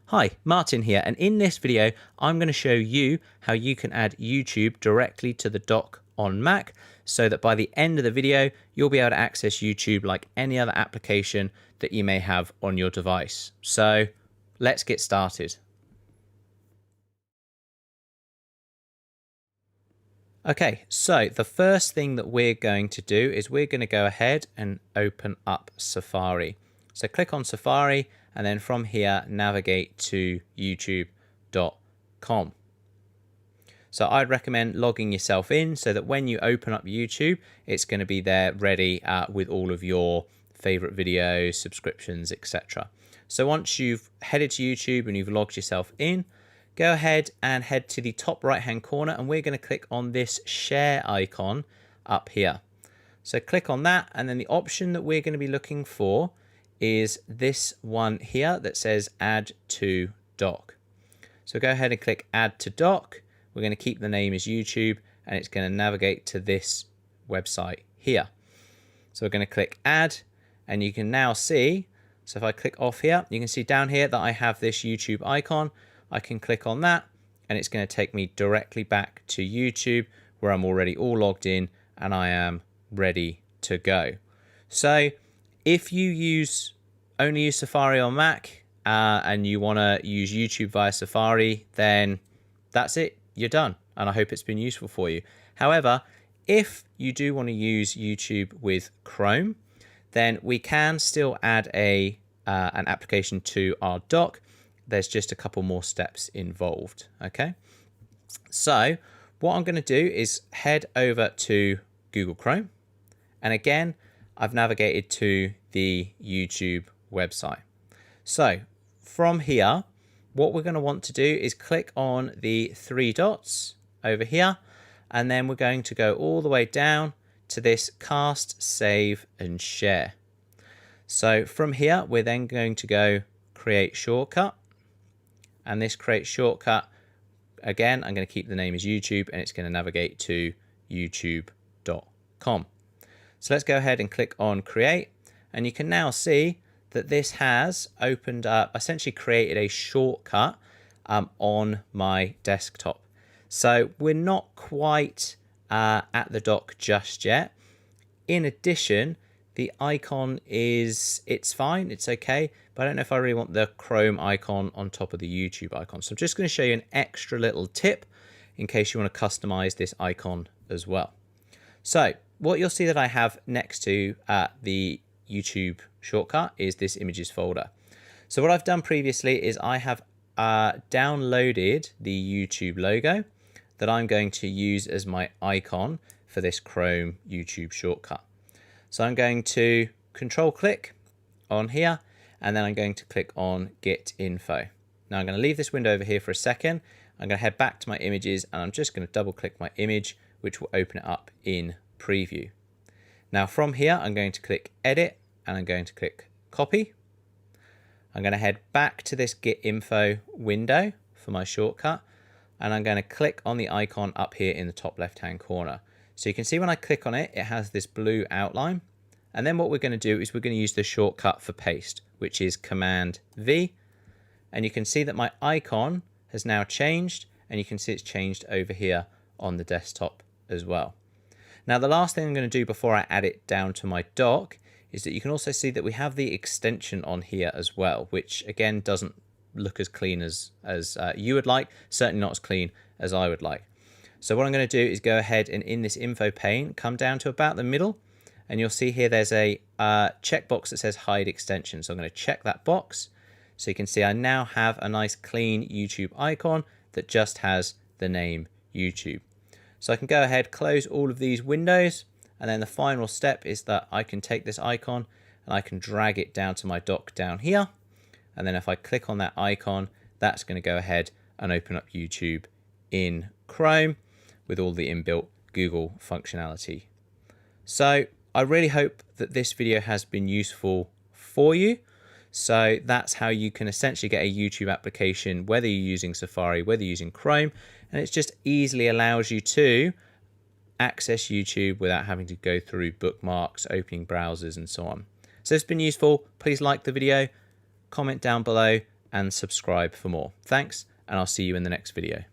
Hi, Martin here, and in this video I'm going to show you how you can add YouTube directly to the dock on Mac so that by the end of the video you'll be able to access YouTube like any other application that you may have on your device. So let's get started. Okay, so the first thing that we're going to do is we're going to go ahead and open up Safari. So click on Safari and then from here navigate to youtube.com. So I'd recommend logging yourself in so that when you open up YouTube, it's going to be there ready with all of your favorite videos, subscriptions, etc. So once you've headed to YouTube and you've logged yourself in, go ahead and head to the top right hand corner and we're going to click on this share icon up here. So click on that and then the option that we're going to be looking for is this one here that says add to dock. So go ahead and click add to dock. We're going to keep the name as YouTube and it's going to navigate to this website here. So we're going to click add and you can now see, so if I click off here, you can see down here that I have this YouTube icon. I can click on that and it's going to take me directly back to YouTube where I'm already all logged in and I am ready to go. So if you only use Safari on Mac and you want to use YouTube via Safari, then that's it, you're done. And I hope it's been useful for you. However, if you do want to use YouTube with Chrome, then we can still add an application to our dock. There's just a couple more steps involved. Okay, so what I'm going to do is head over to Google Chrome, and again I've navigated to the YouTube website. So from here what we're going to want to do is click on the three dots over here and then we're going to go all the way down to this cast, save and share. So from here we're then going to go create shortcut. And this create shortcut, again, I'm going to keep the name as YouTube and it's going to navigate to youtube.com. So let's go ahead and click on create. And you can now see that this has opened up, essentially created a shortcut on my desktop. So we're not quite at the dock just yet. In addition, the icon it's fine, it's okay, but I don't know if I really want the Chrome icon on top of the YouTube icon. So I'm just going to show you an extra little tip in case you want to customize this icon as well. So what you'll see that I have next to the YouTube shortcut is this images folder. So what I've done previously is I have downloaded the YouTube logo that I'm going to use as my icon for this Chrome YouTube shortcut. So I'm going to control click on here and then I'm going to click on get info. Now I'm going to leave this window over here for a second. I'm going to head back to my images and I'm just going to double click my image, which will open it up in preview. Now from here I'm going to click edit and I'm going to click copy. I'm going to head back to this get info window for my shortcut and I'm going to click on the icon up here in the top left hand corner. So you can see when I click on it, it has this blue outline. And then what we're going to do is we're going to use the shortcut for paste, which is Command V. And you can see that my icon has now changed and you can see it's changed over here on the desktop as well. Now, the last thing I'm going to do before I add it down to my dock is that you can also see that we have the extension on here as well, which again doesn't look as clean as you would like, certainly not as clean as I would like. So what I'm going to do is go ahead and in this info pane, come down to about the middle and you'll see here there's a checkbox that says hide extension. So I'm going to check that box. So you can see I now have a nice clean YouTube icon that just has the name YouTube. So I can go ahead, close all of these windows. And then the final step is that I can take this icon and I can drag it down to my dock down here. And then if I click on that icon, that's going to go ahead and open up YouTube in Chrome with all the inbuilt Google functionality. So I really hope that this video has been useful for you. So that's how you can essentially get a YouTube application, whether you're using Safari, whether you're using Chrome, and it just easily allows you to access YouTube without having to go through bookmarks, opening browsers and so on. So if it's been useful, please like the video, comment down below and subscribe for more. Thanks, and I'll see you in the next video.